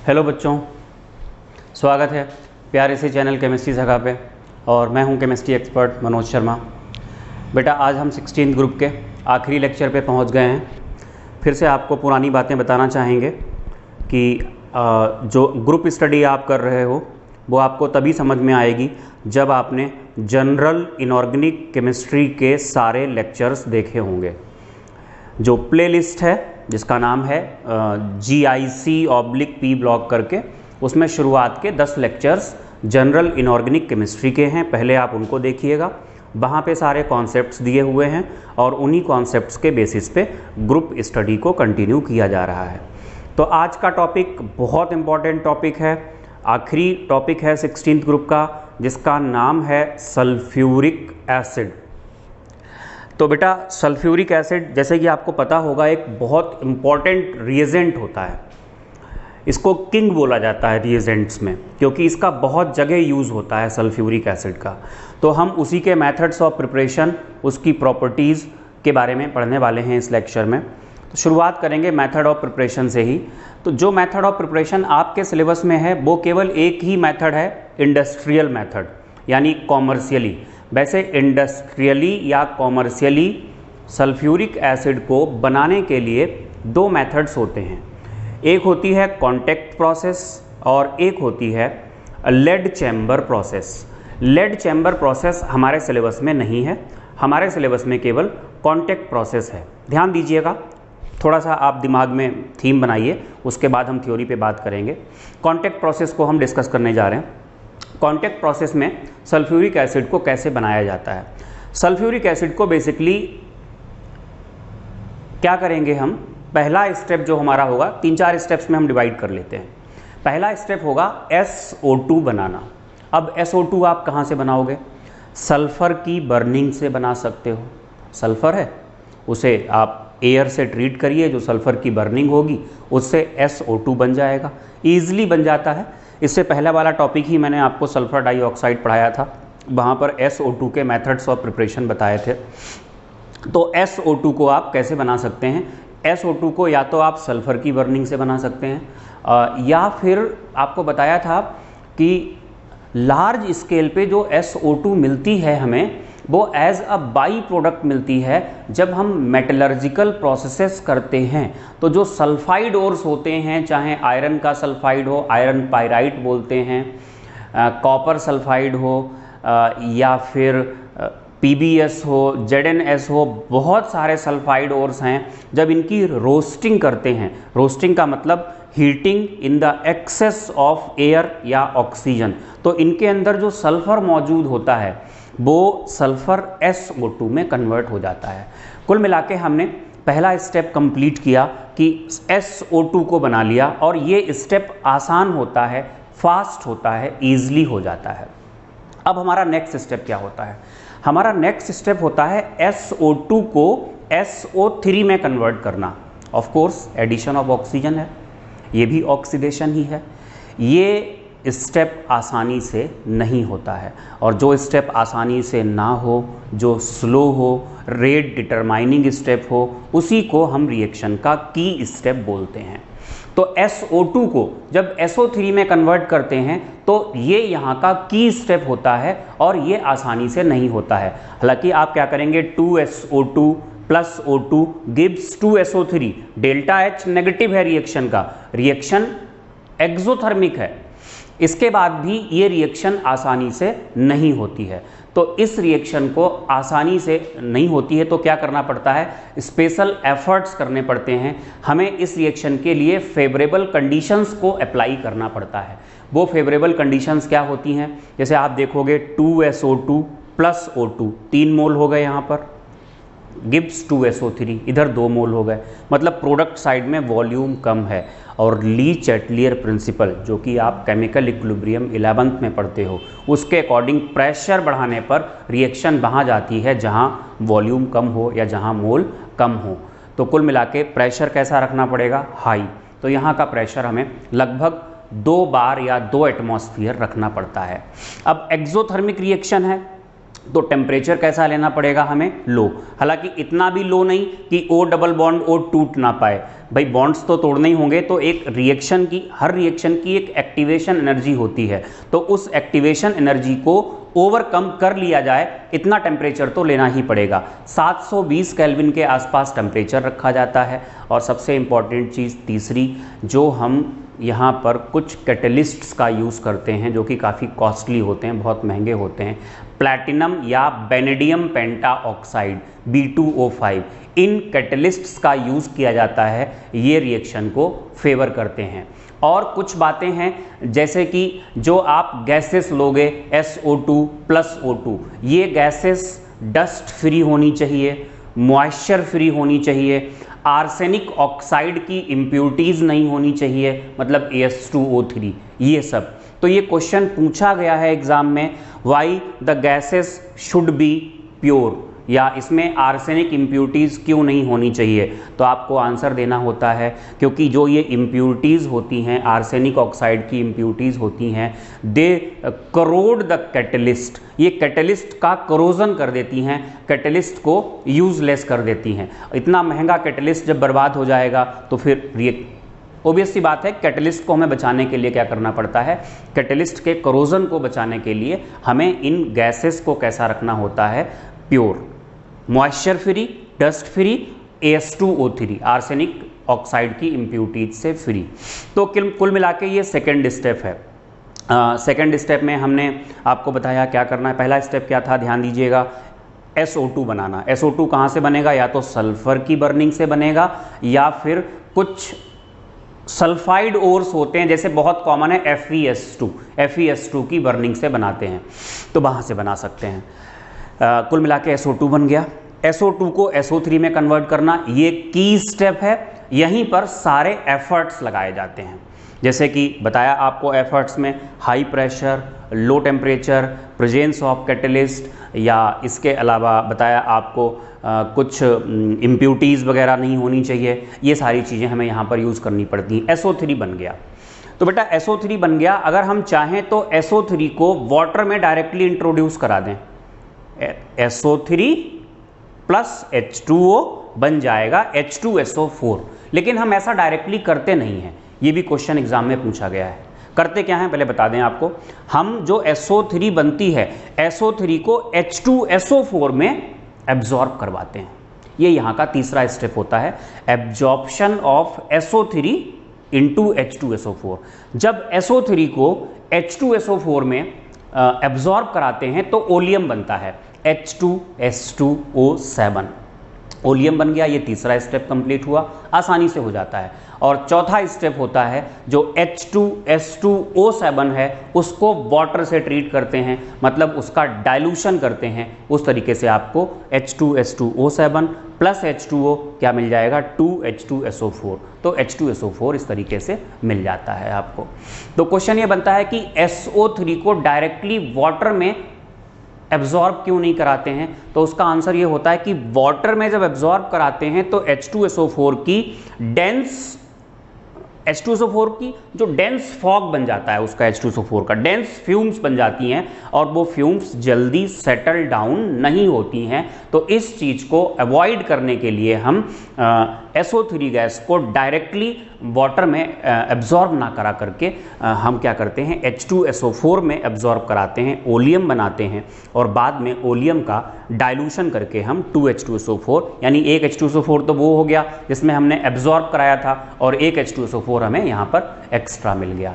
Hello बच्चों, स्वागत है प्यारे से चैनल केमिस्ट्री जगह पे। और मैं हूं केमिस्ट्री एक्सपर्ट मनोज शर्मा। बेटा आज हम 16th ग्रुप के आखिरी लेक्चर पे पहुंच गए हैं। फिर से आपको पुरानी बातें बताना चाहेंगे कि जो ग्रुप स्टडी आप कर रहे हो वो आपको तभी समझ में आएगी जब आपने जनरल इनऑर्गेनिक केमिस्ट्री के सारे लेक्चर्स देखे होंगे। जो प्लेलिस्ट है जिसका नाम है GIC/P ब्लॉक करके, उसमें शुरुआत के 10 लेक्चर्स जनरल इनऑर्गेनिक केमिस्ट्री के हैं। पहले आप उनको देखिएगा, वहाँ पे सारे कॉन्सेप्ट्स दिए हुए हैं और उन्हीं कॉन्सेप्ट्स के बेसिस पे ग्रुप स्टडी को कंटिन्यू किया जा रहा है। तो आज का टॉपिक बहुत इम्पॉर्टेंट टॉपिक है, आखिरी टॉपिक है 16th ग्रुप का, जिसका नाम है सल्फ्यूरिक एसिड। तो बेटा सल्फ्यूरिक एसिड जैसे कि आपको पता होगा एक बहुत इम्पॉर्टेंट रिएजेंट होता है। इसको किंग बोला जाता है रिएजेंट्स में, क्योंकि इसका बहुत जगह यूज़ होता है सल्फ्यूरिक एसिड का। तो हम उसी के मेथड्स ऑफ प्रिपरेशन, उसकी प्रॉपर्टीज़ के बारे में पढ़ने वाले हैं इस लेक्चर में। तो शुरुआत करेंगे मेथड ऑफ प्रिपरेशन से ही। तो जो मेथड ऑफ प्रिपरेशन आपके सिलेबस में है वो केवल एक ही मेथड है, इंडस्ट्रियल मेथड, यानी कॉमर्शियली। वैसे इंडस्ट्रियली या कॉमर्शियली सल्फ्यूरिक एसिड को बनाने के लिए दो मेथड्स होते हैं। एक होती है कॉन्टैक्ट प्रोसेस और एक होती है lead chamber process. Lead chamber process हमारे सिलेबस में नहीं है, हमारे सिलेबस में केवल कॉन्टैक्ट प्रोसेस है। ध्यान दीजिएगा, थोड़ा सा आप दिमाग में थीम बनाइए, उसके बाद हम थ्योरी पे बात करेंगे। कॉन्टैक्ट प्रोसेस को हम डिस्कस करने जा रहे हैं। कॉन्टैक्ट प्रोसेस में सल्फ्यूरिक एसिड को कैसे बनाया जाता है। सल्फ्यूरिक एसिड को बेसिकली क्या करेंगे हम, पहला स्टेप जो हमारा होगा, 3-4 स्टेप्स में हम डिवाइड कर लेते हैं। पहला स्टेप होगा SO2 बनाना। अब SO2 आप कहाँ से बनाओगे? सल्फ़र की बर्निंग से बना सकते हो। सल्फ़र है, उसे आप एयर से ट्रीट करिए, जो सल्फ़र की बर्निंग होगी उससे SO2 बन जाएगा, ईजिली बन जाता है। इससे पहला वाला टॉपिक ही मैंने आपको सल्फ़र डाइऑक्साइड पढ़ाया था, वहाँ पर SO2 के मेथड्स ऑफ प्रिपरेशन बताए थे। तो SO2 को आप कैसे बना सकते हैं? SO2 को या तो आप सल्फ़र की बर्निंग से बना सकते हैं या फिर आपको बताया था कि लार्ज स्केल पे जो SO2 मिलती है हमें, वो एज अ बाई प्रोडक्ट मिलती है जब हम मेटलर्जिकल प्रोसेसेस करते हैं। तो जो सल्फाइड ओर्स होते हैं, चाहे आयरन का सल्फाइड हो, आयरन पायराइट बोलते हैं, कॉपर सल्फाइड हो या फिर PbS हो, ZnS हो, बहुत सारे सल्फाइड ओर्स हैं। जब इनकी रोस्टिंग करते हैं, रोस्टिंग का मतलब heating in the excess of air या ऑक्सीजन, तो इनके अंदर जो सल्फ़र मौजूद होता है वो सल्फ़र SO2 में कन्वर्ट हो जाता है। कुल मिला के हमने पहला स्टेप कंप्लीट किया कि SO2 को बना लिया, और ये स्टेप आसान होता है, फास्ट होता है, ईजिली हो जाता है। अब हमारा नेक्स्ट स्टेप क्या होता है? हमारा नेक्स्ट स्टेप होता है SO2 को SO3 में कन्वर्ट करना। Of course addition of oxygen है, ये भी ऑक्सीडेशन ही है। ये स्टेप आसानी से नहीं होता है, और जो स्टेप आसानी से ना हो, जो स्लो हो, रेट डिटरमाइनिंग स्टेप हो, उसी को हम रिएक्शन का की स्टेप बोलते हैं। तो SO2 को जब SO3 में कन्वर्ट करते हैं तो ये यहाँ का की स्टेप होता है, और ये आसानी से नहीं होता है। हालांकि आप क्या करेंगे, 2SO2 plus O2 gives 2SO3। Delta H negative है रिएक्शन का, रिएक्शन एक्सोथर्मिक है। इसके बाद भी ये रिएक्शन आसानी से नहीं होती है। तो इस रिएक्शन को आसानी से नहीं होती है तो क्या करना पड़ता है, स्पेशल एफर्ट्स करने पड़ते हैं। हमें इस रिएक्शन के लिए फेवरेबल कंडीशंस को अप्लाई करना पड़ता है। वो फेवरेबल कंडीशंस क्या होती हैं? जैसे आप देखोगे 2SO2 प्लस O2, 3 मोल हो गए यहाँ पर, गिब्स 2SO3, इधर 2 मोल हो गए, मतलब प्रोडक्ट साइड में वॉल्यूम कम है। और ली चैटलियर प्रिंसिपल, जो कि आप केमिकल इक्विलिब्रियम 11th में पढ़ते हो, उसके अकॉर्डिंग प्रेशर बढ़ाने पर रिएक्शन वहाँ जाती है जहाँ वॉल्यूम कम हो या जहाँ मोल कम हो। तो कुल मिला के प्रेशर कैसा रखना पड़ेगा, हाई। तो यहाँ का प्रेशर हमें लगभग 2 बार या 2 एटमॉस्फेयर रखना पड़ता है। अब एक्सोथर्मिक रिएक्शन है, तो टेम्परेचर कैसा लेना पड़ेगा हमें, लो। हालांकि इतना भी लो नहीं कि O डबल बॉन्ड O टूट ना पाए, भाई बॉन्ड्स तो तोड़ने ही होंगे। तो एक रिएक्शन की, हर रिएक्शन की एक एक्टिवेशन एनर्जी होती है, तो उस एक्टिवेशन एनर्जी को ओवरकम कर लिया जाए, इतना टेम्परेचर तो लेना ही पड़ेगा। 720 केल्विन के आसपास टेम्परेचर रखा जाता है। और सबसे इम्पॉर्टेंट चीज़ तीसरी, जो हम यहाँ पर कुछ कैटलिस्ट्स का यूज़ करते हैं जो कि काफ़ी कॉस्टली होते हैं, बहुत महंगे होते हैं, प्लैटिनम या बेनेडियम पेंटा ऑक्साइड B2O5, इन कैटलिस्ट्स का यूज़ किया जाता है, ये रिएक्शन को फेवर करते हैं। और कुछ बातें हैं जैसे कि जो आप गैसेस लोगे SO2 प्लस O2, ये गैसेस डस्ट फ्री होनी चाहिए, मॉइस्चर फ्री होनी चाहिए, आर्सेनिक ऑक्साइड की इम्प्यूरिटीज़ नहीं होनी चाहिए, मतलब AS2O3, ये सब। तो ये क्वेश्चन पूछा गया है एग्जाम में, why the gases should be pure, या इसमें आर्सेनिक इम्प्यूरिटीज़ क्यों नहीं होनी चाहिए। तो आपको आंसर देना होता है क्योंकि जो ये इम्प्यूरिटीज़ होती हैं, आर्सेनिक ऑक्साइड की इम्प्यूरिटीज़ होती हैं, दे करोड द कैटलिस्ट, ये कैटलिस्ट का करोजन कर देती हैं, कैटलिस्ट को यूज़लेस कर देती हैं। इतना महंगा कैटलिस्ट जब बर्बाद हो जाएगा तो फिर ऑब्वियस सी बात है, कैटलिस्ट को हमें बचाने के लिए क्या करना पड़ता है, कैटलिस्ट के करोजन को बचाने के लिए हमें इन गैसेस को कैसा रखना होता है, pure, moisture free, dust free, AS2O3 arsenic oxide की इम्प्यूरिटीज से फ्री। तो कुल मिला के ये सेकेंड स्टेप है। सेकेंड स्टेप में हमने आपको बताया क्या करना है। पहला स्टेप क्या था, ध्यान दीजिएगा, SO2 बनाना। SO2 कहाँ से बनेगा, या तो सल्फर की बर्निंग से बनेगा या फिर कुछ सल्फाइड ओर्स होते हैं, जैसे बहुत कॉमन है FeS2 की बर्निंग से बनाते हैं, तो वहाँ से बना सकते हैं। कुल मिला के SO2 बन गया। SO2 को SO3 में कन्वर्ट करना, ये की स्टेप है, यहीं पर सारे एफर्ट्स लगाए जाते हैं। जैसे कि बताया आपको एफर्ट्स में high pressure, low temperature, presence of catalyst, या इसके अलावा बताया आपको कुछ इम्प्यूरिटीज़ वगैरह नहीं होनी चाहिए, ये सारी चीज़ें हमें यहाँ पर यूज़ करनी पड़ती हैं। SO3 बन गया। तो बेटा SO3 बन गया, अगर हम चाहें तो SO3 को वाटर में डायरेक्टली इंट्रोड्यूस करा दें, SO3 प्लस H2O बन जाएगा H2SO4, लेकिन हम ऐसा डायरेक्टली करते नहीं हैं, ये भी क्वेश्चन एग्जाम में पूछा गया है। करते क्या हैं पहले बता दें आपको, हम जो SO3 बनती है, SO3 को H2SO4 में एब्जॉर्ब करवाते हैं। ये यहाँ का तीसरा स्टेप होता है, absorption of SO3 into H2SO4। जब SO3 को H2SO4 में एब्जॉर्ब कराते हैं तो ओलियम बनता है, H2S2O7, ओलियम बन गया। ये तीसरा स्टेप कंप्लीट हुआ, आसानी से हो जाता है। और चौथा स्टेप होता है जो H2S2O7 है, उसको वाटर से ट्रीट करते हैं, मतलब उसका डाइल्यूशन करते हैं। उस तरीके से आपको H2S2O7 प्लस H2O क्या मिल जाएगा, 2H2SO4। तो H2SO4 इस तरीके से मिल जाता है आपको। तो क्वेश्चन ये बनता है कि SO3 को डायरेक्टली वाटर में एब्जॉर्ब क्यों नहीं कराते हैं। तो उसका आंसर ये होता है कि वाटर में जब एब्जॉर्ब कराते हैं तो H2SO4 की जो डेंस फॉग बन जाता है, उसका H2SO4 का डेंस फ्यूम्स बन जाती हैं, और वो फ्यूम्स जल्दी सेटल डाउन नहीं होती हैं। तो इस चीज़ को अवॉइड करने के लिए हम SO3 गैस को डायरेक्टली वाटर में एब्जॉर्ब ना करा करके हम क्या करते हैं, H2SO4 में एब्जॉर्ब कराते हैं, ओलियम बनाते हैं, और बाद में ओलियम का डाइल्यूशन करके हम 2H2SO4, यानी एक H2SO4 तो वो हो गया जिसमें हमने एब्जॉर्ब कराया था, और एक H2SO4 हमें यहाँ पर एक्स्ट्रा मिल गया।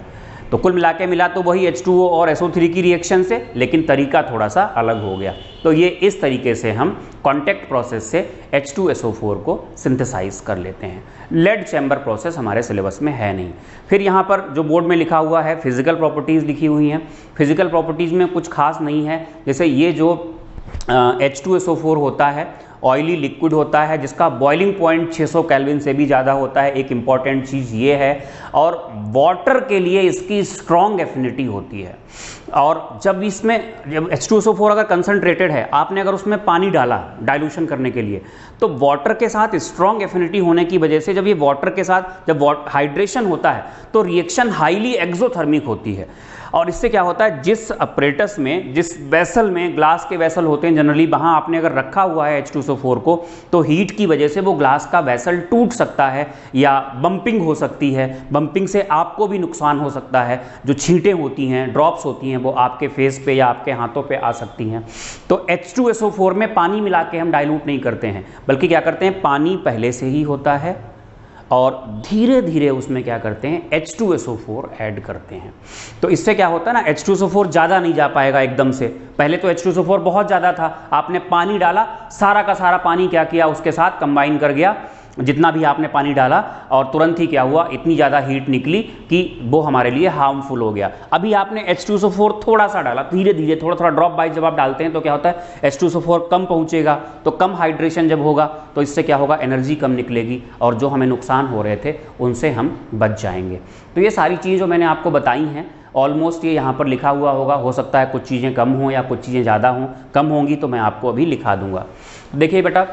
तो कुल मिला तो वही H2O और SO3 की रिएक्शन से, लेकिन तरीका थोड़ा सा अलग हो गया। तो ये इस तरीके से हम कॉन्टैक्ट प्रोसेस से H2SO4 को सिंथेसाइज कर लेते हैं। लेड चैम्बर प्रोसेस हमारे सिलेबस में है नहीं। फिर यहाँ पर जो बोर्ड में लिखा हुआ है, फिजिकल प्रॉपर्टीज़ लिखी हुई हैं। फिजिकल प्रॉपर्टीज़ में कुछ खास नहीं है, जैसे ये जो H2SO4 होता है ऑयली लिक्विड होता है जिसका बॉइलिंग पॉइंट 600 केल्विन से भी ज़्यादा होता है, एक इम्पॉर्टेंट चीज़ ये है। और वाटर के लिए इसकी स्ट्रॉन्ग एफिनिटी होती है। और जब H2SO4 अगर कंसनट्रेटेड है, आपने अगर उसमें पानी डाला डाइल्यूशन करने के लिए, तो वाटर के साथ स्ट्रॉन्ग एफिनिटी होने की वजह से जब ये वाटर के साथ जब हाइड्रेशन होता है तो रिएक्शन हाईली एक्सोथर्मिक होती है। और इससे क्या होता है, जिस अपरेटस में, जिस वेसल में, ग्लास के वेसल होते हैं जनरली, वहाँ आपने अगर रखा हुआ है H2SO4 को, तो हीट की वजह से वो ग्लास का वेसल टूट सकता है या बम्पिंग हो सकती है। बम्पिंग से आपको भी नुकसान हो सकता है, जो छींटें होती हैं, ड्रॉप्स होती हैं, वो आपके फेस पे या आपके हाथों पे आ सकती हैं। तो H2SO4 में पानी मिला के हम डाइल्यूट नहीं करते हैं, बल्कि क्या करते हैं, पानी पहले से ही होता है और धीरे धीरे उसमें क्या करते हैं, H2SO4 ऐड करते हैं। तो इससे क्या होता है ना, H2SO4 ज़्यादा नहीं जा पाएगा एकदम से। पहले तो H2SO4 बहुत ज़्यादा था, आपने पानी डाला, सारा का सारा पानी क्या किया, उसके साथ कंबाइन कर गया, जितना भी आपने पानी डाला, और तुरंत ही क्या हुआ, इतनी ज़्यादा हीट निकली कि वो हमारे लिए हार्मफुल हो गया। अभी आपने H2SO4 थोड़ा सा डाला, धीरे धीरे थोड़ा थोड़ा ड्रॉप बाय जब आप डालते हैं तो क्या होता है, H2SO4 कम पहुँचेगा, तो कम हाइड्रेशन जब होगा तो इससे क्या होगा, एनर्जी कम निकलेगी और जो हमें नुकसान हो रहे थे उनसे हम बच जाएंगे। तो ये सारी चीज़ें जो मैंने आपको बताई हैं, ऑलमोस्ट ये यहाँ पर लिखा हुआ होगा, हो सकता है कुछ चीज़ें कम हों या कुछ चीज़ें ज़्यादा हों। कम होंगी तो मैं आपको अभी लिखा दूंगा। देखिए बेटा,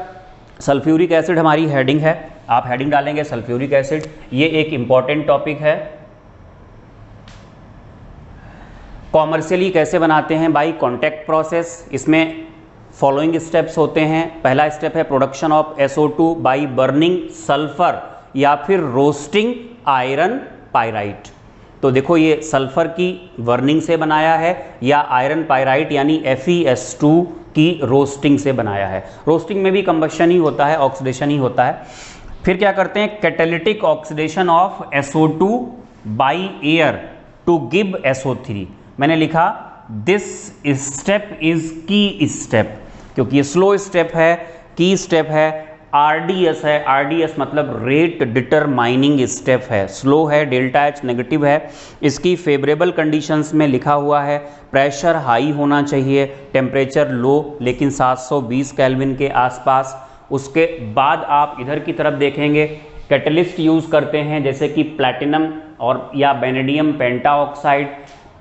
सल्फ्यूरिक एसिड हमारी हेडिंग है, आप हेडिंग डालेंगे सल्फ्यूरिक एसिड। ये एक इंपॉर्टेंट टॉपिक है। कॉमर्शियली कैसे बनाते हैं, बाई कॉन्टैक्ट प्रोसेस। इसमें फॉलोइंग स्टेप्स होते हैं। पहला स्टेप है production of SO2 by burning sulphur या फिर रोस्टिंग आयरन पायराइट। तो देखो, ये सल्फर की बर्निंग से बनाया है या आयरन पायराइट यानी FeS2 की रोस्टिंग से बनाया है। रोस्टिंग में भी कंबशन ही होता है, ऑक्सीडेशन ही होता है। फिर क्या करते हैं, catalytic oxidation of SO2 by air to give SO3। मैंने लिखा this step is key step, क्योंकि ये स्लो स्टेप है, की स्टेप है। RDS है, RDS मतलब रेट डिटरमाइनिंग स्टेप है, स्लो है, डेल्टा H नेगेटिव है। इसकी फेवरेबल कंडीशंस में लिखा हुआ है प्रेशर हाई होना चाहिए, टेम्परेचर लो लेकिन 720 केल्विन के आसपास। उसके बाद आप इधर की तरफ देखेंगे, कैटलिस्ट यूज़ करते हैं जैसे कि प्लैटिनम और या vanadium pentoxide.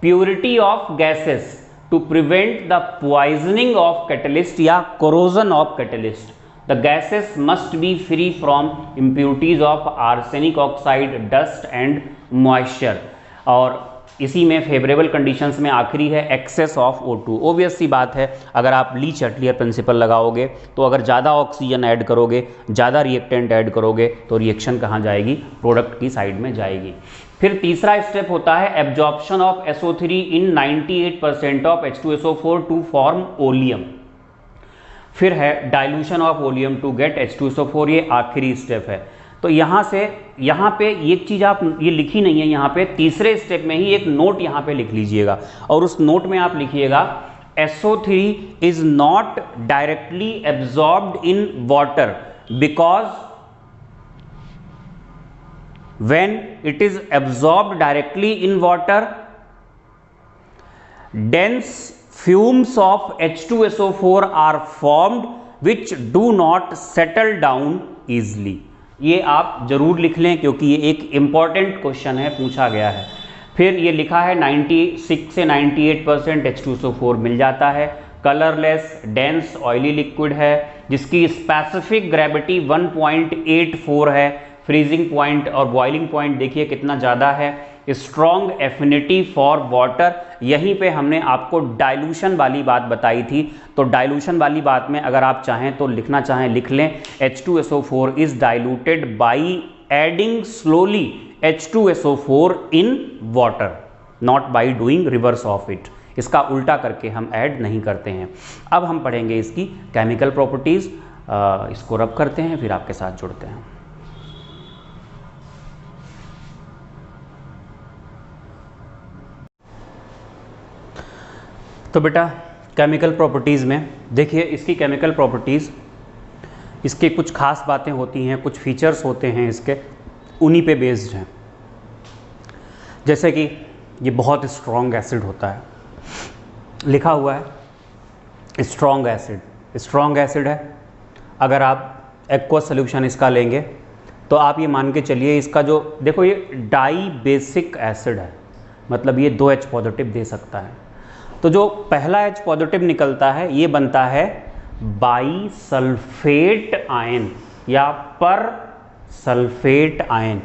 Purity of gases to prevent the poisoning of catalyst या corrosion of catalyst. The gases must be free from impurities of arsenic oxide, dust and moisture। और इसी में फेवरेबल कंडीशंस में आखिरी है एक्सेस ऑफ O2। ओबियस सी बात है, अगर आप ली चटलियर प्रिंसिपल लगाओगे तो अगर ज़्यादा ऑक्सीजन ऐड करोगे, ज़्यादा रिएक्टेंट ऐड करोगे तो रिएक्शन कहाँ जाएगी, प्रोडक्ट की साइड में जाएगी। फिर तीसरा स्टेप होता है absorption of SO3 in 98% of H2SO4 to form oleum. फिर है dilution of oleum to get H2SO4, ये आखिरी स्टेप है। तो यहाँ से यहाँ पे एक चीज़ आप ये लिखी नहीं है, यहाँ पे तीसरे स्टेप में ही एक नोट यहाँ पे लिख लीजिएगा, और उस नोट में आप लिखिएगा SO3 is not directly absorbed in water because when it is absorbed directly in water dense fumes of H2SO4 are formed which do not settle down easily। ये आप जरूर लिख लें क्योंकि ये एक इंपॉर्टेंट क्वेश्चन है, पूछा गया है। फिर ये लिखा है 96 से 98% H2SO4 मिल जाता है। कलरलेस डेंस ऑयली लिक्विड है जिसकी स्पेसिफिक ग्रेविटी 1.84 है। फ्रीजिंग पॉइंट और बॉइलिंग पॉइंट देखिए कितना ज़्यादा है। Strong affinity for water. यहीं पे हमने आपको डाइल्यूशन वाली बात बताई थी, तो डाइल्यूशन वाली बात में अगर आप चाहें तो लिखना चाहें लिख लें, H2SO4 is diluted by adding slowly H2SO4 in water, not by doing reverse of it. इसका उल्टा करके हम ऐड नहीं करते हैं। अब हम पढ़ेंगे इसकी केमिकल प्रॉपर्टीज़। इसको रब करते हैं फिर आपके साथ जुड़ते हैं। तो बेटा केमिकल प्रॉपर्टीज़ में देखिए, इसकी केमिकल प्रॉपर्टीज़, इसके कुछ खास बातें होती हैं, कुछ फीचर्स होते हैं इसके, उन्हीं पे बेस्ड हैं। जैसे कि ये बहुत स्ट्रॉन्ग एसिड होता है, लिखा हुआ है स्ट्रॉन्ग एसिड, स्ट्रॉन्ग एसिड है। अगर आप एक्वस सोल्यूशन इसका लेंगे तो आप ये मान के चलिए इसका जो देखो ये डाई बेसिक एसिड है, मतलब ये 2 H पॉजिटिव दे सकता है। तो जो पहला H पॉजिटिव निकलता है ये बनता है बाई सल्फेट आयन या पर सल्फेट आयन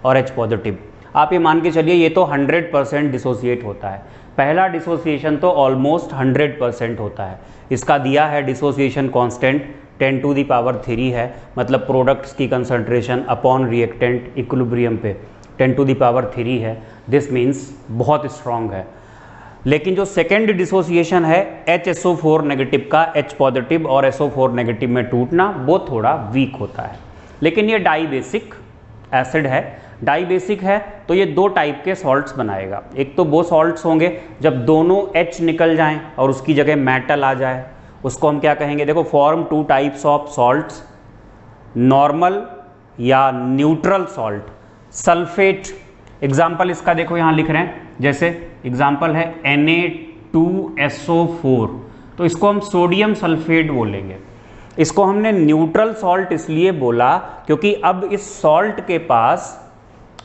और H पॉजिटिव। आप ये मान के चलिए ये तो 100% डिसोसिएट होता है। पहला डिसोसिएशन तो ऑलमोस्ट 100% होता है। इसका दिया है डिसोसिएशन कांस्टेंट 10⁻³ है, मतलब प्रोडक्ट्स की कंसंट्रेशन अपॉन रिएक्टेंट इक्विलिब्रियम पे 10⁻³ है। दिस मीन्स बहुत स्ट्रॉन्ग है। लेकिन जो सेकेंड डिसोसिएशन है HSO4 नेगेटिव का H पॉजिटिव और SO4 नेगेटिव में टूटना, वो थोड़ा वीक होता है। लेकिन ये डाई बेसिक एसिड है। डाई बेसिक है तो ये 2 टाइप के सॉल्ट्स बनाएगा। एक तो वो सॉल्ट्स होंगे जब दोनों H निकल जाएं और उसकी जगह मेटल आ जाए, उसको हम क्या कहेंगे, देखो form 2 types of salts, normal या न्यूट्रल सॉल्ट। सल्फेट एग्जाम्पल इसका देखो यहाँ लिख रहे हैं, जैसे एग्जाम्पल है Na2SO4, तो इसको हम सोडियम सल्फेट बोलेंगे। इसको हमने न्यूट्रल सॉल्ट इसलिए बोला क्योंकि अब इस सॉल्ट के पास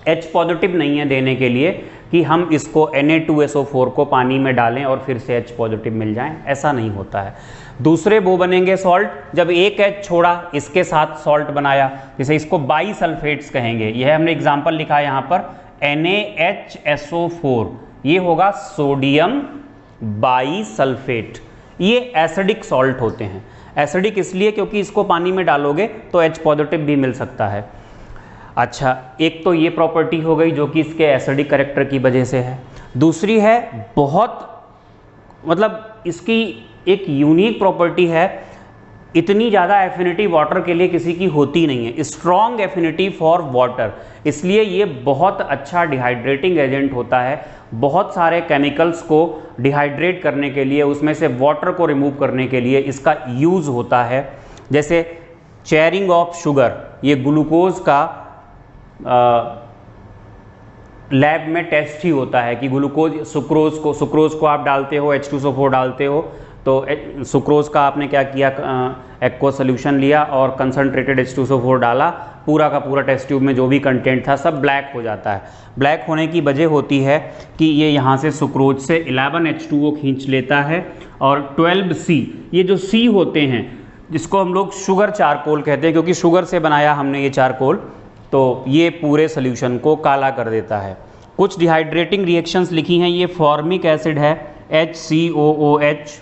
H पॉजिटिव नहीं है देने के लिए कि हम इसको Na2SO4 को पानी में डालें और फिर से H पॉजिटिव मिल जाएं, ऐसा नहीं होता है। दूसरे वो बनेंगे सॉल्ट जब एक H छोड़ा इसके साथ सॉल्ट बनाया, जैसे इसको बाई सल्फेट्स कहेंगे। यह हमने एग्जाम्पल लिखा है यहाँ पर NaHSO4, ये होगा सोडियम बाई सल्फेट। ये एसिडिक सॉल्ट होते हैं। एसिडिक इसलिए क्योंकि इसको पानी में डालोगे तो H पॉजिटिव भी मिल सकता है। अच्छा, एक तो ये प्रॉपर्टी हो गई जो कि इसके एसिडिक कैरेक्टर की वजह से है। दूसरी है बहुत, मतलब इसकी एक यूनिक प्रॉपर्टी है, इतनी ज़्यादा एफिनिटी वाटर के लिए किसी की होती नहीं है, स्ट्रॉन्ग एफिनिटी फॉर वाटर। इसलिए ये बहुत अच्छा डिहाइड्रेटिंग एजेंट होता है। बहुत सारे केमिकल्स को डिहाइड्रेट करने के लिए, उसमें से वाटर को रिमूव करने के लिए इसका यूज़ होता है। जैसे चेयरिंग ऑफ शुगर, ये ग्लूकोज का लैब में टेस्ट ही होता है कि ग्लूकोज सुक्रोज को आप डालते हो, H2SO4 डालते हो, तो सुक्रोज का आपने क्या किया, एक्वा सोल्यूशन लिया और कंसनट्रेटेड H2SO4 डाला, पूरा का पूरा टेस्ट ट्यूब में जो भी कंटेंट था सब ब्लैक हो जाता है। ब्लैक होने की वजह होती है कि ये यहाँ से सुक्रोज से 11 H2O खींच लेता है और 12 C, ये जो C होते हैं जिसको हम लोग शुगर चारकोल कहते हैं, क्योंकि शुगर से बनाया हमने ये चारकोल, तो ये पूरे सोल्यूशन को काला कर देता है। कुछ डिहाइड्रेटिंग रिएक्शंस लिखी हैं, ये फॉर्मिक एसिड है HCOOH।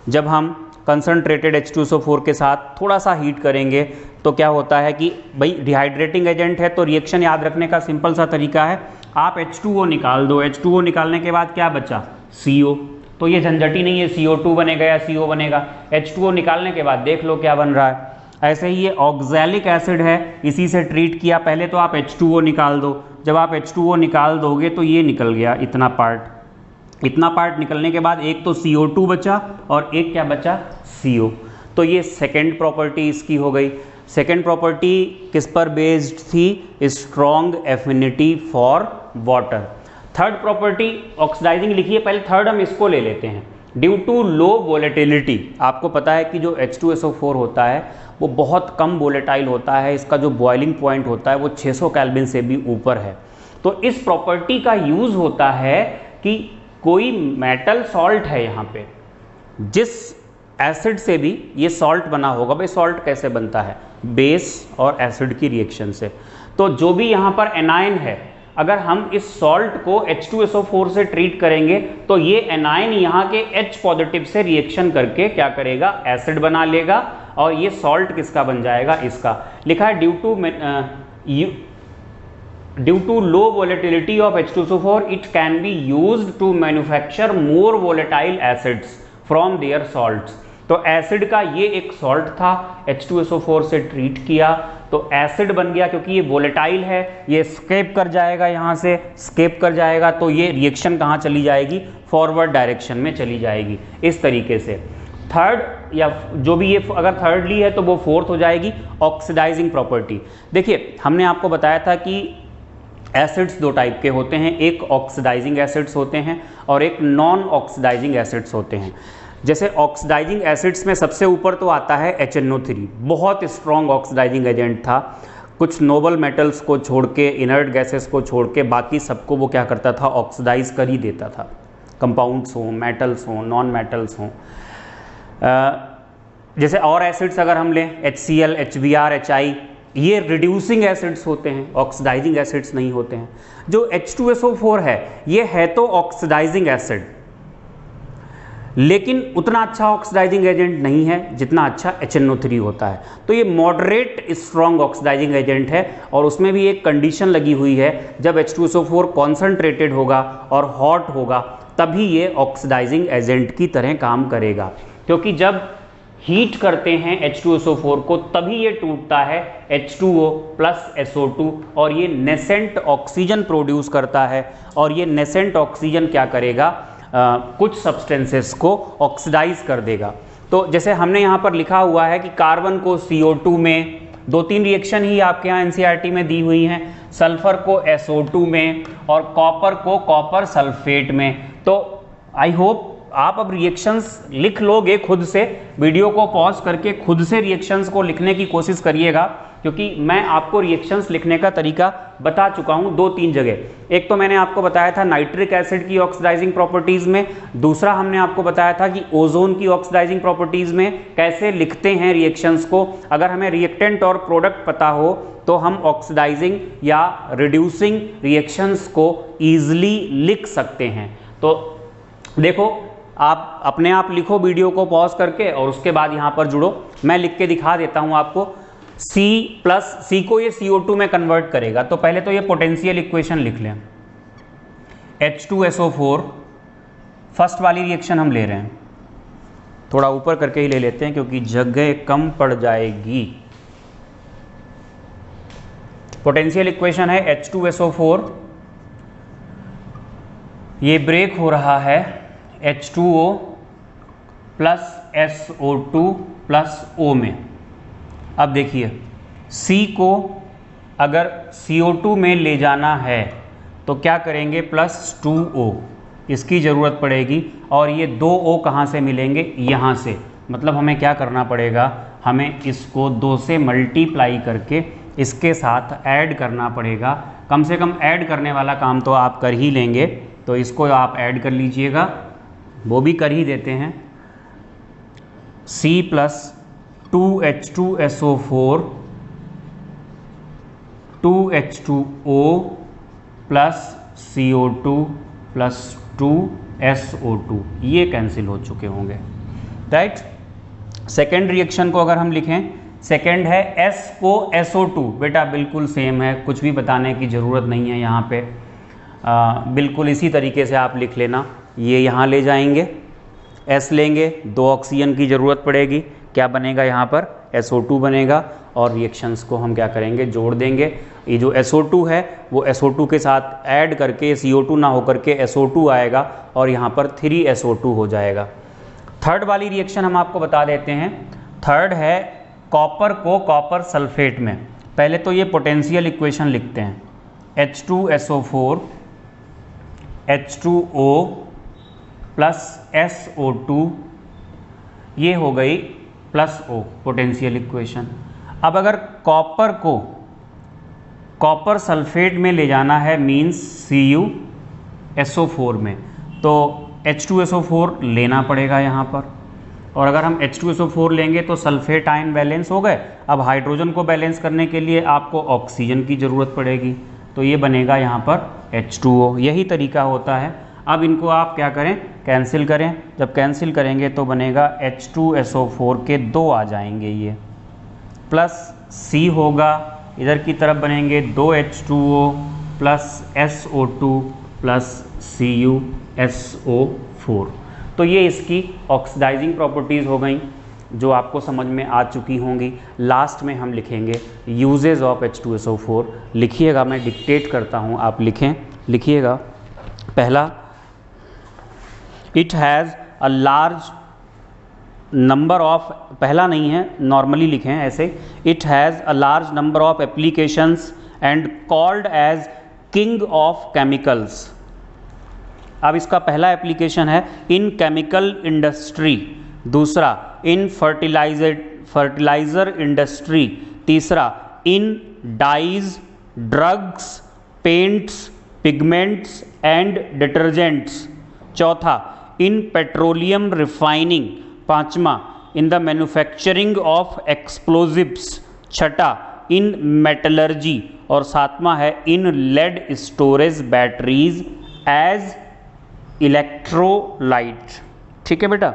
जब हम कंसनट्रेटेड H2SO4 के साथ थोड़ा सा हीट करेंगे तो क्या होता है कि भाई डिहाइड्रेटिंग एजेंट है, तो रिएक्शन याद रखने का सिंपल सा तरीका है, आप H2O निकाल दो, H2O निकालने के बाद क्या बचा, CO। तो ये झंझट ही नहीं है CO2 बनेगा या CO बनेगा, H2O निकालने के बाद देख लो क्या बन रहा है। ऐसे ही ये ऑक्सैलिक एसिड है, इसी से ट्रीट किया, पहले तो आप H2O निकाल दो, जब आप H2O निकाल दोगे तो ये निकल गया इतना पार्ट। इतना पार्ट निकलने के बाद एक तो CO2 बचा और एक क्या बचा, CO। तो ये सेकेंड प्रॉपर्टी इसकी हो गई। सेकेंड प्रॉपर्टी किस पर बेस्ड थी, strong affinity for water. Third property oxidising लिखी है, पहले थर्ड हम इसको ले लेते हैं। ड्यू टू लो वोलेटिलिटी, आपको पता है कि जो H2SO4 होता है वो बहुत कम वोलेटाइल होता है, इसका जो बॉइलिंग पॉइंट होता है वो 600 केल्विन से भी ऊपर है। तो इस प्रॉपर्टी का यूज़ होता है कि कोई मेटल सॉल्ट है यहाँ पे, जिस एसिड से भी ये सॉल्ट बना होगा, भाई सॉल्ट कैसे बनता है, बेस और एसिड की रिएक्शन से। तो जो भी यहाँ पर एनायन है, अगर हम इस सॉल्ट को H2SO4 से ट्रीट करेंगे तो ये एनायन यहाँ के H पॉजिटिव से रिएक्शन करके क्या करेगा, एसिड बना लेगा और ये सॉल्ट किसका बन जाएगा, इसका। लिखा है due to low volatility of H2SO4 it can be used to manufacture more volatile acids from their salts. तो एसिड का ये एक सॉल्ट था, H2SO4 से ट्रीट किया तो एसिड बन गया, क्योंकि ये वोलेटाइल है, ये स्केप कर जाएगा, यहाँ से स्केप कर जाएगा, तो ये रिएक्शन कहाँ चली जाएगी, फॉरवर्ड डायरेक्शन में चली जाएगी। इस तरीके से थर्ड या जो भी ये अगर थर्ड ली है तो वो फोर्थ हो जाएगी, ऑक्सीडाइजिंग प्रॉपर्टी। देखिए हमने आपको बताया था कि एसिड्स दो टाइप के होते हैं, एक ऑक्सीडाइजिंग एसिड्स होते हैं और एक नॉन ऑक्सीडाइजिंग एसिड्स होते हैं। जैसे ऑक्सीडाइजिंग एसिड्स में सबसे ऊपर तो आता है HNO3, बहुत स्ट्रॉन्ग ऑक्सीडाइजिंग एजेंट था। कुछ नोबल मेटल्स को छोड़ के, इनर्ट गैसेस को छोड़ के बाकी सबको वो क्या करता था, ऑक्सीडाइज कर ही देता था, कंपाउंड्स हों, मेटल्स हों, नॉन मेटल्स हों। जैसे और एसिड्स अगर हम लें, HCl, HBr, HI, ये रिड्यूसिंग एसिड्स होते हैं, ऑक्सीडाइजिंग एसिड्स नहीं होते हैं। जो H2SO4 है ये है तो ऑक्सीडाइजिंग एसिड, लेकिन उतना अच्छा ऑक्सीडाइजिंग एजेंट नहीं है जितना अच्छा HNO3 होता है। तो ये मॉडरेट स्ट्रॉन्ग ऑक्सीडाइजिंग एजेंट है, और उसमें भी एक कंडीशन लगी हुई है, जब H2SO4 कॉन्सनट्रेटेड होगा और हॉट होगा तभी ये ऑक्सीडाइजिंग एजेंट की तरह काम करेगा, क्योंकि जब हीट करते हैं H2SO4 को तभी ये टूटता है H2O प्लस SO2, और ये नेसेंट ऑक्सीजन प्रोड्यूस करता है, और ये नेसेंट ऑक्सीजन क्या करेगा, कुछ सब्सटेंसेस को ऑक्सीडाइज कर देगा। तो जैसे हमने यहाँ पर लिखा हुआ है कि कार्बन को CO2 में, 2-3 रिएक्शन ही आपके यहाँ NCERT में दी हुई हैं, सल्फर को SO2 में और कॉपर को कॉपर सल्फेट में। तो आई होप आप अब रिएक्शंस लिख लोगे खुद से, वीडियो को पॉज करके खुद से रिएक्शंस को लिखने की कोशिश करिएगा, क्योंकि मैं आपको रिएक्शंस लिखने का तरीका बता चुका हूं 2-3 जगह। एक तो मैंने आपको बताया था नाइट्रिक एसिड की ऑक्सीडाइजिंग प्रॉपर्टीज़ में, दूसरा हमने आपको बताया था कि ओजोन की ऑक्सीडाइजिंग प्रॉपर्टीज़ में कैसे लिखते हैं रिएक्शंस को। अगर हमें रिएक्टेंट और प्रोडक्ट पता हो तो हम ऑक्सीडाइजिंग या रिड्यूसिंग रिएक्शंस को ईजिली लिख सकते हैं। तो देखो, आप अपने आप लिखो वीडियो को पॉज करके और उसके बाद यहाँ पर जुड़ो। मैं लिख के दिखा देता हूँ आपको। C को ये CO2 में कन्वर्ट करेगा, तो पहले तो ये पोटेंशियल इक्वेशन लिख लें। H2SO4 फर्स्ट वाली रिएक्शन हम ले रहे हैं, थोड़ा ऊपर करके ही ले लेते हैं क्योंकि जगह कम पड़ जाएगी। पोटेंशियल इक्वेशन है H2SO4, ये ब्रेक हो रहा है H2O plus SO2 plus O में। अब देखिए, C को अगर CO2 में ले जाना है तो क्या करेंगे, प्लस 2O इसकी ज़रूरत पड़ेगी, और ये 2O कहाँ से मिलेंगे, यहाँ से। मतलब हमें क्या करना पड़ेगा, हमें इसको 2 से मल्टीप्लाई करके इसके साथ ऐड करना पड़ेगा। कम से कम ऐड करने वाला काम तो आप कर ही लेंगे, तो इसको आप ऐड कर लीजिएगा, वो भी कर ही देते हैं। C plus 2H2SO4 2H2O plus CO2 plus 2SO2, ये कैंसिल हो चुके होंगे, राइट। सेकेंड रिएक्शन को अगर हम लिखें, सेकेंड है S को SO2, बेटा बिल्कुल सेम है, कुछ भी बताने की ज़रूरत नहीं है यहाँ पे, बिल्कुल इसी तरीके से आप लिख लेना। ये यहाँ ले जाएंगे, S लेंगे, 2 ऑक्सीजन की ज़रूरत पड़ेगी, क्या बनेगा यहाँ पर, SO2 बनेगा, और रिएक्शंस को हम क्या करेंगे, जोड़ देंगे। ये जो SO2 है वो SO2 के साथ ऐड करके CO2 ना होकर के SO2 आएगा, और यहाँ पर 3SO2 हो जाएगा। थर्ड वाली रिएक्शन हम आपको बता देते हैं। थर्ड है कॉपर को कॉपर सल्फेट में। पहले तो ये पोटेंशियल इक्वेशन लिखते हैं, H2SO4 H2O प्लस SO2, ये हो गई प्लस O पोटेंशियल इक्वेशन। अब अगर कॉपर को कॉपर सल्फेट में ले जाना है, मीन्स CuSO4 में, तो H2SO4 लेना पड़ेगा यहाँ पर, और अगर हम H2SO4 लेंगे तो सल्फेट आयन बैलेंस हो गए। अब हाइड्रोजन को बैलेंस करने के लिए आपको ऑक्सीजन की ज़रूरत पड़ेगी, तो ये बनेगा यहाँ पर H2O। यही तरीका होता है। अब इनको आप क्या करें, कैंसिल करें। जब कैंसिल करेंगे तो बनेगा H2SO4 के 2 आ जाएंगे, ये प्लस C होगा, इधर की तरफ बनेंगे 2H2O plus SO2 plus CuSO4। तो ये इसकी ऑक्सीडाइजिंग प्रॉपर्टीज़ हो गई जो आपको समझ में आ चुकी होंगी। लास्ट में हम लिखेंगे यूजेज ऑफ H2SO4। लिखिएगा, मैं डिक्टेट करता हूँ, आप लिखें, लिखिएगा। पहला, it has a large number of, पहला नहीं है, नॉर्मली लिखें ऐसे, it has a large number of applications and called as king of chemicals. अब इसका पहला एप्लीकेशन है इन केमिकल इंडस्ट्री, दूसरा इन फर्टिलाइज़र इंडस्ट्री, तीसरा in dyes, drugs, paints, pigments and detergents, चौथा इन पेट्रोलियम रिफाइनिंग, पांचवा in the manufacturing of explosives, छठा in metallurgy और सातवां है in lead storage batteries as electrolyte. ठीक है बेटा,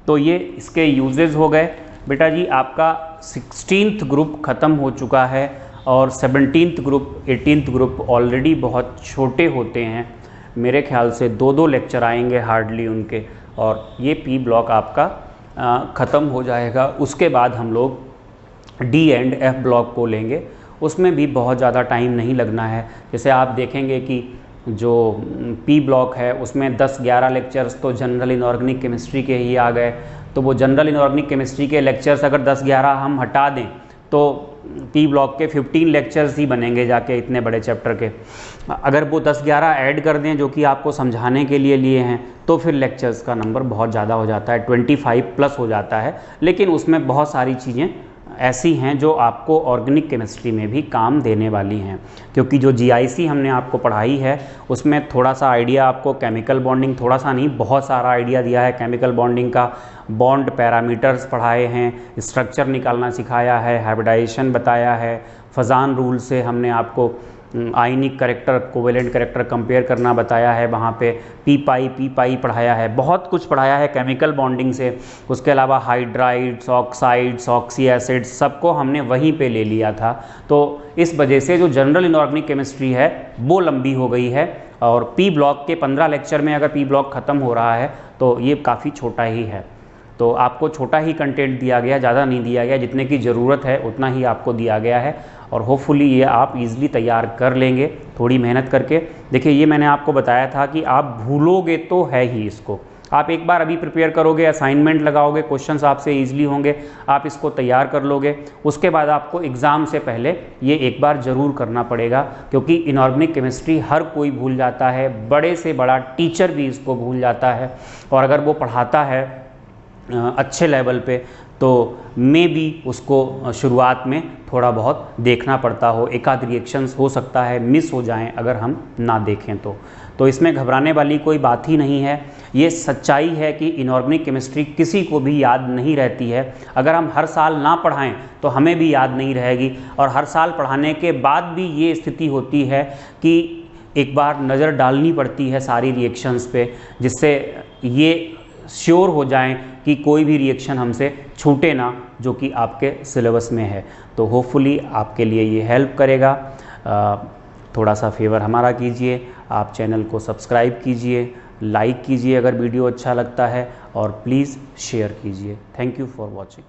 तो ये इसके यूजेस हो गए। बेटा जी आपका 16th ग्रुप ख़त्म हो चुका है और 17th group 18th group already बहुत छोटे होते हैं, मेरे ख्याल से 2-2 लेक्चर आएंगे हार्डली उनके, और ये पी ब्लॉक आपका ख़त्म हो जाएगा। उसके बाद हम लोग डी एंड एफ ब्लॉक को लेंगे, उसमें भी बहुत ज़्यादा टाइम नहीं लगना है। जैसे आप देखेंगे कि जो पी ब्लॉक है उसमें 10-11 लेक्चर्स तो जनरल इनऑर्गेनिक केमिस्ट्री के ही आ गए, तो वो जनरल इनऑर्गेनिक केमिस्ट्री के लेक्चर्स अगर 10-11 हम हटा दें तो पी ब्लॉक के 15 लेक्चर्स ही बनेंगे जाके इतने बड़े चैप्टर के। अगर वो 10-11 ऐड कर दें जो कि आपको समझाने के लिए हैं, तो फिर लेक्चर्स का नंबर बहुत ज़्यादा हो जाता है, 25+ हो जाता है। लेकिन उसमें बहुत सारी चीज़ें ऐसी हैं जो आपको ऑर्गेनिक केमिस्ट्री में भी काम देने वाली हैं, क्योंकि जो जीआईसी हमने आपको पढ़ाई है उसमें थोड़ा सा आइडिया आपको केमिकल बॉन्डिंग, थोड़ा सा नहीं बहुत सारा आइडिया दिया है केमिकल बॉन्डिंग का, बॉन्ड पैरामीटर्स पढ़ाए हैं, स्ट्रक्चर निकालना सिखाया है, हाइब्रिडाइजेशन बताया है, फजान रूल से हमने आपको आयनिक करेक्टर, कोवेलेंट करेक्टर कंपेयर करना बताया है, वहाँ पे पी पाई पढ़ाया है, बहुत कुछ पढ़ाया है केमिकल बॉन्डिंग से। उसके अलावा हाइड्राइड्स, ऑक्साइड्स, ऑक्सी एसिड्स सबको हमने वहीं पे ले लिया था। तो इस वजह से जो जनरल इनऑर्गेनिक केमिस्ट्री है वो लंबी हो गई है, और पी ब्लॉक के 15 लेक्चर में अगर पी ब्लॉक ख़त्म हो रहा है तो ये काफ़ी छोटा ही है। तो आपको छोटा ही कंटेंट दिया गया, ज़्यादा नहीं दिया गया, जितने की ज़रूरत है उतना ही आपको दिया गया है, और होपफुली ये आप इजीली तैयार कर लेंगे थोड़ी मेहनत करके। देखिए ये मैंने आपको बताया था कि आप भूलोगे तो है ही इसको, आप एक बार अभी प्रिपेयर करोगे, असाइनमेंट लगाओगे, क्वेश्चंस आपसे ईजिली होंगे, आप इसको तैयार कर लोगे, उसके बाद आपको एग्ज़ाम से पहले ये एक बार ज़रूर करना पड़ेगा, क्योंकि इनऑर्गेनिक केमिस्ट्री हर कोई भूल जाता है, बड़े से बड़ा टीचर भी इसको भूल जाता है, और अगर वो पढ़ाता है अच्छे लेवल पे तो मे बी उसको शुरुआत में थोड़ा बहुत देखना पड़ता हो, एक आध रिएक्शंस हो सकता है मिस हो जाएं अगर हम ना देखें तो इसमें घबराने वाली कोई बात ही नहीं है। ये सच्चाई है कि इनऑर्गेनिक केमिस्ट्री किसी को भी याद नहीं रहती है। अगर हम हर साल ना पढ़ाएं तो हमें भी याद नहीं रहेगी, और हर साल पढ़ाने के बाद भी ये स्थिति होती है कि एक बार नज़र डालनी पड़ती है सारी रिएक्शंस पे, जिससे ये श्योर हो जाएं कि कोई भी रिएक्शन हमसे छूटे ना जो कि आपके सिलेबस में है। तो होपफुली आपके लिए ये हेल्प करेगा। थोड़ा सा फेवर हमारा कीजिए, आप चैनल को सब्सक्राइब कीजिए, लाइक कीजिए अगर वीडियो अच्छा लगता है, और प्लीज़ शेयर कीजिए। Thank you for watching.